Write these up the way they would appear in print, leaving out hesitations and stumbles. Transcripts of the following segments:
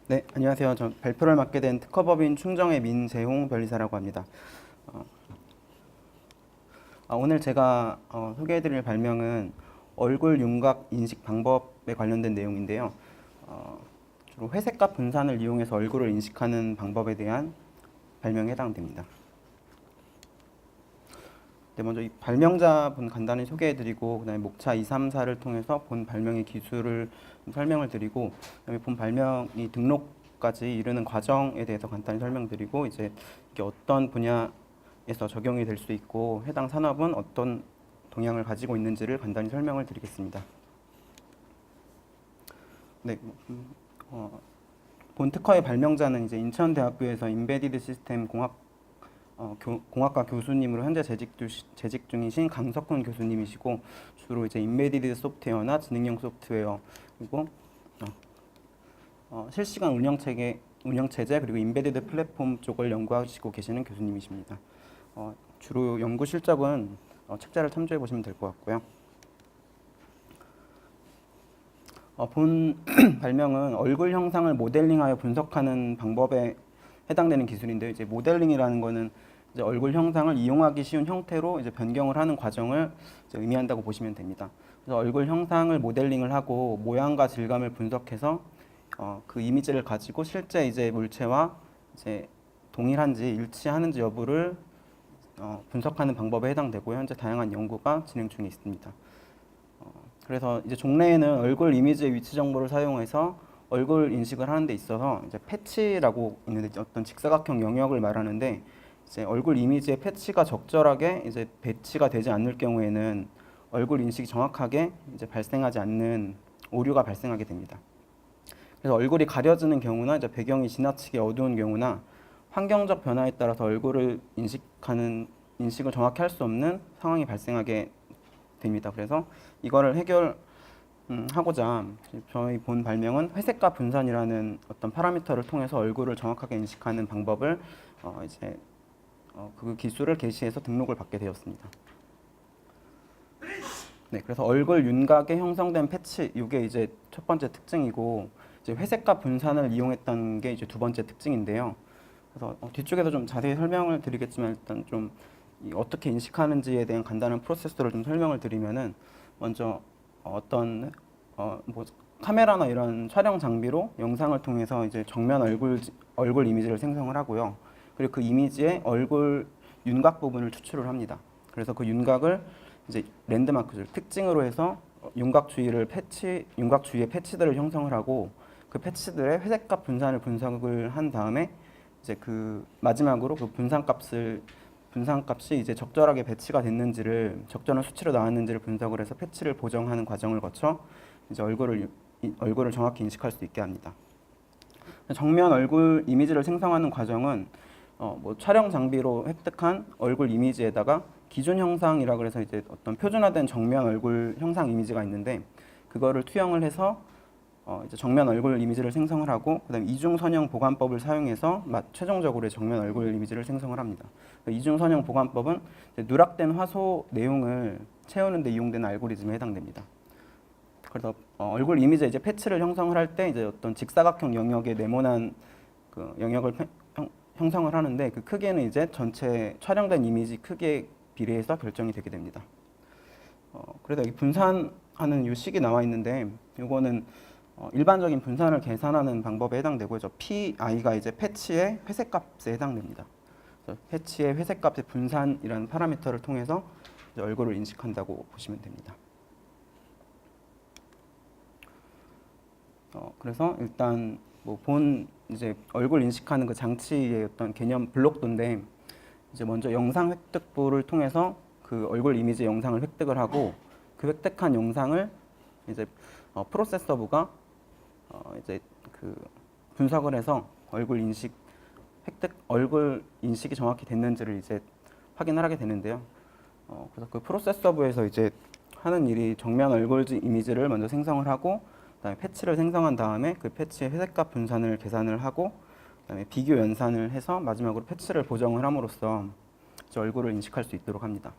네, 안녕하세요. 저 발표를 맡게 된 특허법인 충정의 민재홍 변리사라고 합니다. 어, 오늘 제가 소개해드릴 발명은 얼굴 윤곽 인식 방법에 관련된 내용인데요. 어, 주로 회색값 분산을 이용해서 얼굴을 인식하는 방법에 대한 발명에 해당됩니다. 네, 먼저 이 발명자분 간단히 소개해드리고 그다음에 목차 2, 3, 4를 통해서 본 발명의 기술을 설명을 드리고 그다음에 본 발명이 등록까지 이르는 과정에 대해서 간단히 설명드리고 이제 이게 어떤 분야에서 적용이 될 수 있고 해당 산업은 어떤 동향을 가지고 있는지를 간단히 설명을 드리겠습니다. 네, 본 특허의 발명자는 이제 인천대학교에서 인베디드 시스템 공학과 교수님으로 현재 재직 중이신 강석훈 교수님이시고 주로 이제 인베디드 소프트웨어나 지능형 소프트웨어 그리고 실시간 운영체제 그리고 인베디드 플랫폼 쪽을 연구하시고 계시는 교수님이십니다. 주로 연구 실적은 책자를 참조해 보시면 될 것 같고요. 본 발명은 얼굴 형상을 모델링하여 분석하는 방법에 해당되는 기술인데요. 이제 모델링이라는 거는 이제 얼굴 형상을 이용하기 쉬운 형태로 이제 변경을 하는 과정을 이제 의미한다고 보시면 됩니다. 그래서 얼굴 형상을 모델링을 하고 모양과 질감을 분석해서 그 이미지를 가지고 실제 이제 물체와 이제 동일한지 일치하는지 여부를 분석하는 방법에 해당되고 현재 다양한 연구가 진행 중에 있습니다. 그래서 이제 종래에는 얼굴 이미지의 위치 정보를 사용해서 얼굴 인식을 하는 데 있어서 이제 패치라고 있는데 어떤 직사각형 영역을 말하는데 이제 얼굴 이미지의 패치가 적절하게 이제 배치가 되지 않을 경우에는 얼굴 인식이 정확하게 이제 발생하지 않는 오류가 발생하게 됩니다. 그래서 얼굴이 가려지는 경우나 이제 배경이 지나치게 어두운 경우나 환경적 변화에 따라서 얼굴을 인식을 정확히 할 수 없는 상황이 발생하게 됩니다. 그래서 이거를 해결하고자 저희 본 발명은 회색값 분산이라는 어떤 파라미터를 통해서 얼굴을 정확하게 인식하는 방법을 그 기술을 개시해서 등록을 받게 되었습니다. 네, 그래서 얼굴 윤곽에 형성된 패치 이게 이제 첫 번째 특징이고 이제 회색값 분산을 이용했다는 게 이제 두 번째 특징인데요. 그래서 뒤쪽에서 좀 자세히 설명을 드리겠지만 일단 좀 어떻게 인식하는지에 대한 간단한 프로세스를 좀 설명을 드리면은 먼저 어떤 뭐 카메라나 이런 촬영 장비로 영상을 통해서 이제 정면 얼굴 이미지를 생성을 하고요. 그리고 그 이미지의 얼굴 윤곽 부분을 추출을 합니다. 그래서 그 윤곽을 이제 랜드마크들 특징으로 해서 윤곽 주위에 패치들을 형성을 하고 그 패치들의 회색값 분산을 분석을 한 다음에 이제 그 마지막으로 그 분산값이 이제 적절하게 배치가 됐는지를 적절한 수치로 나왔는지를 분석을 해서 패치를 보정하는 과정을 거쳐 이제 얼굴을 정확히 인식할 수 있게 합니다. 정면 얼굴 이미지를 생성하는 과정은 뭐 촬영 장비로 획득한 얼굴 이미지에다가 기준 형상이라 그래서 이제 어떤 표준화된 정면 얼굴 형상 이미지가 있는데 그거를 투영을 해서 이제 정면 얼굴 이미지를 생성을 하고 그다음에 이중 선형 보관법을 사용해서 최종적으로 정면 얼굴 이미지를 생성을 합니다. 이중 선형 보관법은 누락된 화소 내용을 채우는 데 이용되는 알고리즘에 해당됩니다. 그래서 얼굴 이미지에 이제 패치를 형성을 할 때 이제 어떤 직사각형 영역에 네모난 그 영역을 형성을 하는데 그 크기는 이제 전체 촬영된 이미지 크기에 비례해서 결정이 되게 됩니다. 그래서 여기 분산하는 이 식이 나와 있는데 이거는 일반적인 분산을 계산하는 방법에 해당되고요. PI가 이제 패치의 회색값에 해당됩니다. 패치의 회색값의 분산이라는 파라미터를 통해서 이제 얼굴을 인식한다고 보시면 됩니다. 그래서 일단 뭐 본 이제 얼굴 인식하는 그 장치의 어떤 개념 블록도인데 이제 먼저 영상 획득부를 통해서 그 얼굴 이미지 영상을 획득을 하고 그 획득한 영상을 이제 프로세서부가 이제 그 분석을 해서 얼굴 인식이 정확히 됐는지를 이제 확인을 하게 되는데요. 그래서 그 프로세서부에서 이제 하는 일이 정면 얼굴 이미지를 먼저 생성을 하고 그다음에 패치를 생성한 다음에 그 패치의 회색값 분산을 계산을 하고 그다음에 비교 연산을 해서 마지막으로 패치를 보정을 함으로써 이제 얼굴을 인식할 수 있도록 합니다.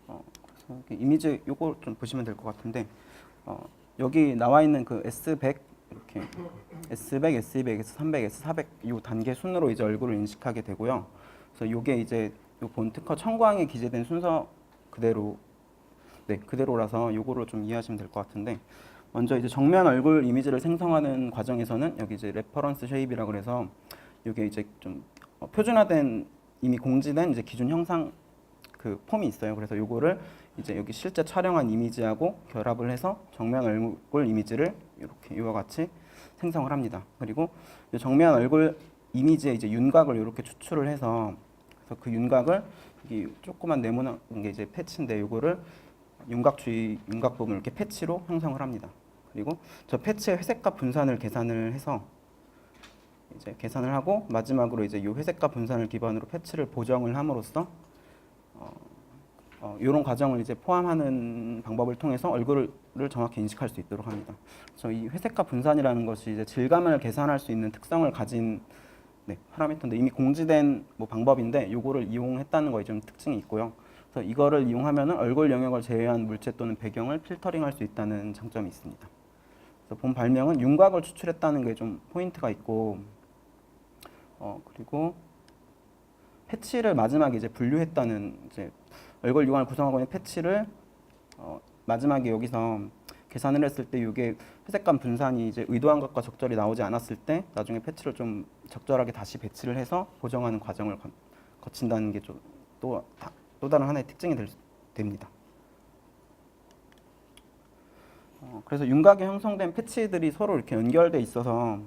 그래서 이미지 요거 좀 보시면 될 것 같은데 여기 나와 있는 그 S100 이렇게 S100, S200, S300, S400 이 단계 순으로 이제 얼굴을 인식하게 되고요. 그래서 요게 이제 요 본 특허 청구항에 기재된 순서 그대로 그대로라서 요거를 좀 이해하시면 될 것 같은데 먼저 이제 정면 얼굴 이미지를 생성하는 과정에서는 여기 이제 레퍼런스 쉐입이라 그래서 요게 이제 좀 표준화된 이미 공지된 이제 기준 형상 그 폼이 있어요. 그래서 요거를 이제 여기 실제 촬영한 이미지하고 결합을 해서 정면 얼굴 이미지를 이렇게 이와 같이 생성을 합니다. 그리고 정면 얼굴 이미지에 이제 윤곽을 이렇게 추출을 해서 그래서 그 윤곽을 이 조그만 네모난 게 이제 패치인데 요거를 윤곽 주위 윤곽 부분을 이렇게 패치로 형성을 합니다. 그리고 저 패치의 회색값 분산을 계산을 해서 이제 계산을 하고 마지막으로 이제 이 회색값 분산을 기반으로 패치를 보정을 함으로써 이런 과정을 이제 포함하는 방법을 통해서 얼굴을 정확히 인식할 수 있도록 합니다. 그래서 이 회색값 분산이라는 것이 이제 질감을 계산할 수 있는 특성을 가진 파라미터인데 이미 공지된 뭐 방법인데 이거를 이용했다는 거에 좀 특징이 있고요. 그래서 이거를 이용하면은 얼굴 영역을 제외한 물체 또는 배경을 필터링할 수 있다는 장점이 있습니다. 그래서 본 발명은 윤곽을 추출했다는 게 좀 포인트가 있고, 그리고 패치를 마지막에 이제 분류했다는 이제 얼굴 육안을 구성하고 있는 패치를 마지막에 여기서 계산을 했을 때 이게 회색감 분산이 이제 의도한 것과 적절히 나오지 않았을 때 나중에 패치를 좀 적절하게 다시 배치를 해서 보정하는 과정을 거친다는 게 좀 또 다른 하나의 특징이 됩니다. 그래서 윤곽에 형성된 패치들이 서로 이렇게 연결돼 있어서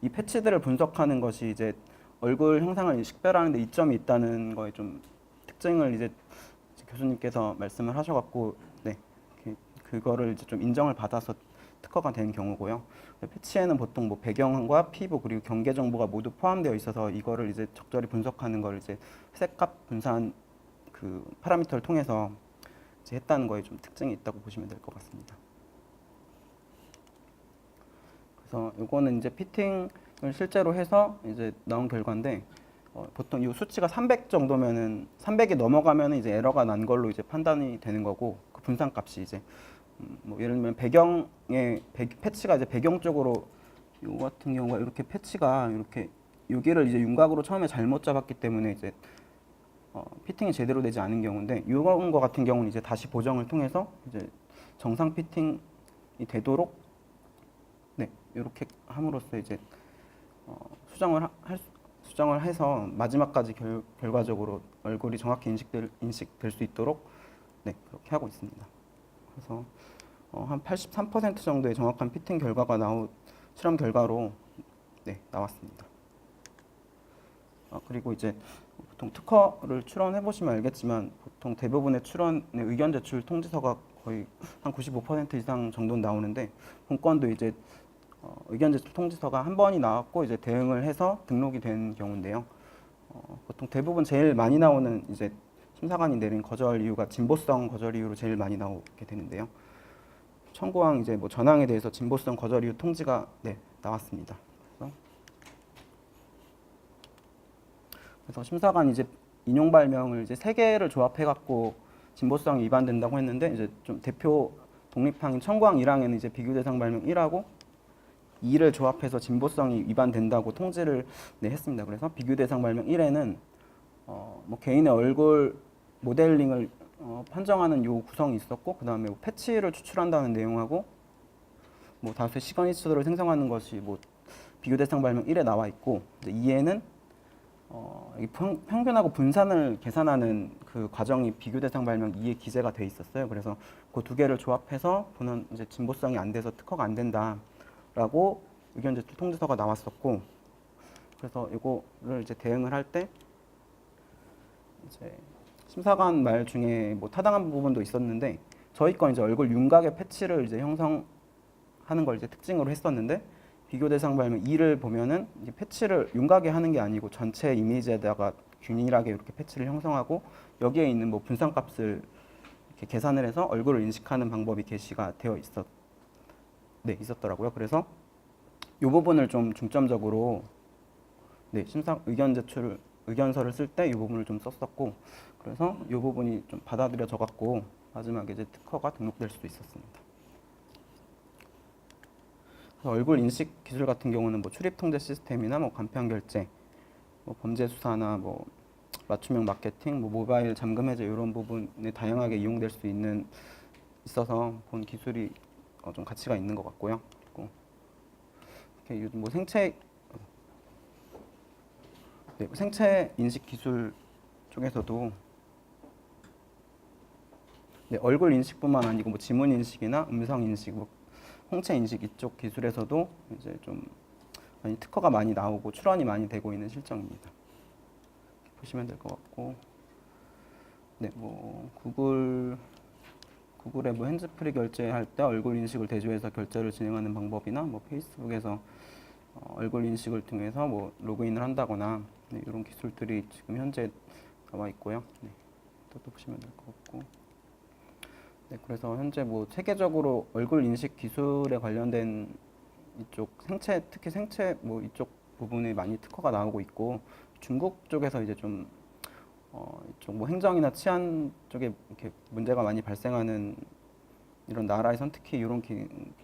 이 패치들을 분석하는 것이 이제 얼굴 형상을 식별하는 데 이점이 있다는 거에 좀 특징을 이제 교수님께서 말씀을 하셔갖고 그거를 이제 좀 인정을 받아서 특허가 된 경우고요. 패치에는 보통 뭐 배경과 피부 그리고 경계 정보가 모두 포함되어 있어서 이거를 이제 적절히 분석하는 걸 이제 회색값 분산 그 파라미터를 통해서 이제 했다는 거에 좀 특징이 있다고 보시면 될 것 같습니다. 그래서 요거는 이제 피팅을 실제로 해서 이제 나온 결과인데 보통 이 수치가 300 정도면은 300이 넘어가면은 이제 에러가 난 걸로 이제 판단이 되는 거고 그 분산 값이 이제 뭐 예를 들면 배경에 패치가 이제 배경 쪽으로 요 같은 경우가 이렇게 패치가 이렇게 여기를 이제 윤곽으로 처음에 잘못 잡았기 때문에 이제 피팅이 제대로 되지 않은 경우인데 이런 거 같은 경우는 이제 다시 보정을 통해서 이제 정상 피팅이 되도록 이렇게 함으로써 이제 수정을 해서 마지막까지 결과적으로 얼굴이 정확히 인식될 수 있도록 그렇게 하고 있습니다. 그래서 한 83% 정도의 정확한 피팅 결과가 실험 결과로 나왔습니다. 그리고 이제 보통 특허를 출원해 보시면 알겠지만 보통 대부분의 출원의 의견 제출 통지서가 거의 한 95% 이상 정도는 나오는데 본건도 이제 의견 제출 통지서가 한 번이 나왔고 이제 대응을 해서 등록이 된 경우인데요. 보통 대부분 제일 많이 나오는 이제 심사관이 내린 거절 이유가 진보성 거절 이유로 제일 많이 나오게 되는데요. 청구항 이제 뭐 전항에 대해서 진보성 거절 이유 통지가 나왔습니다. 그래서 심사관이 이제 인용 발명을 이제 세 개를 조합해 갖고 진보성이 위반된다고 했는데 이제 좀 대표 독립항인 청구항 1항에는 이제 비교 대상 발명 1하고 2를 조합해서 진보성이 위반된다고 통지를 했습니다. 그래서 비교 대상 발명 1에는 뭐 개인의 얼굴 모델링을 판정하는 요 구성이 있었고 그 다음에 뭐 패치를 추출한다는 내용하고 뭐 다수의 시그니처를 생성하는 것이 뭐 비교 대상 발명 1에 나와 있고 2에는 평균하고 분산을 계산하는 그 과정이 비교 대상 발명 2에 기재가 돼 있었어요. 그래서 그 두 개를 조합해서 보는 이제 진보성이 안 돼서 특허가 안 된다라고 의견 제출 통지서가 나왔었고, 그래서 이거를 이제 대응을 할 때 이제 심사관 말 중에 뭐 타당한 부분도 있었는데 저희 건 이제 얼굴 윤곽의 패치를 이제 형성하는 걸 이제 특징으로 했었는데. 비교 대상 발명 2를 보면은 이제 패치를 윤곽에 하는 게 아니고 전체 이미지에다가 균일하게 이렇게 패치를 형성하고 여기에 있는 뭐 분산값을 이렇게 계산을 해서 얼굴을 인식하는 방법이 게시가 되어 있었더라고요. 그래서 이 부분을 좀 중점적으로 심사 의견서를 쓸 때 이 부분을 좀 썼었고 그래서 이 부분이 좀 받아들여져 갖고 마지막에 이제 특허가 등록될 수도 있었습니다. 그래서 얼굴 인식 기술 같은 경우는 뭐 출입 통제 시스템이나 뭐 간편 결제, 뭐 범죄 수사나 뭐 맞춤형 마케팅, 뭐 모바일 잠금 해제 이런 부분에 다양하게 이용될 수 있어서 본 기술이 좀 가치가 있는 것 같고요. 그리고 이렇게 요즘 뭐 생체 인식 기술 쪽에서도 얼굴 인식뿐만 아니고 뭐 지문 인식이나 음성 인식, 뭐 홍채 인식 이쪽 기술에서도 이제 좀 많이 특허가 많이 나오고 출원이 많이 되고 있는 실정입니다. 보시면 될 것 같고, 뭐 구글의 뭐 핸즈프리 결제할 때 얼굴 인식을 대조해서 결제를 진행하는 방법이나 뭐 페이스북에서 얼굴 인식을 통해서 뭐 로그인을 한다거나 이런 기술들이 지금 현재 나와 있고요. 또 보시면 될 것 같고. 그래서 현재 뭐 세계적으로 얼굴 인식 기술에 관련된 이쪽 특히 생체 뭐 이쪽 부분에 많이 특허가 나오고 있고, 중국 쪽에서 이제 좀 이쪽 뭐 행정이나 치안 쪽에 이렇게 문제가 많이 발생하는 이런 나라에선 특히 이런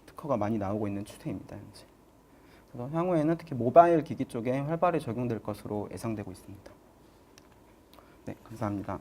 특허가 많이 나오고 있는 추세입니다, 현재. 그래서 향후에는 특히 모바일 기기 쪽에 활발히 적용될 것으로 예상되고 있습니다. 네, 감사합니다.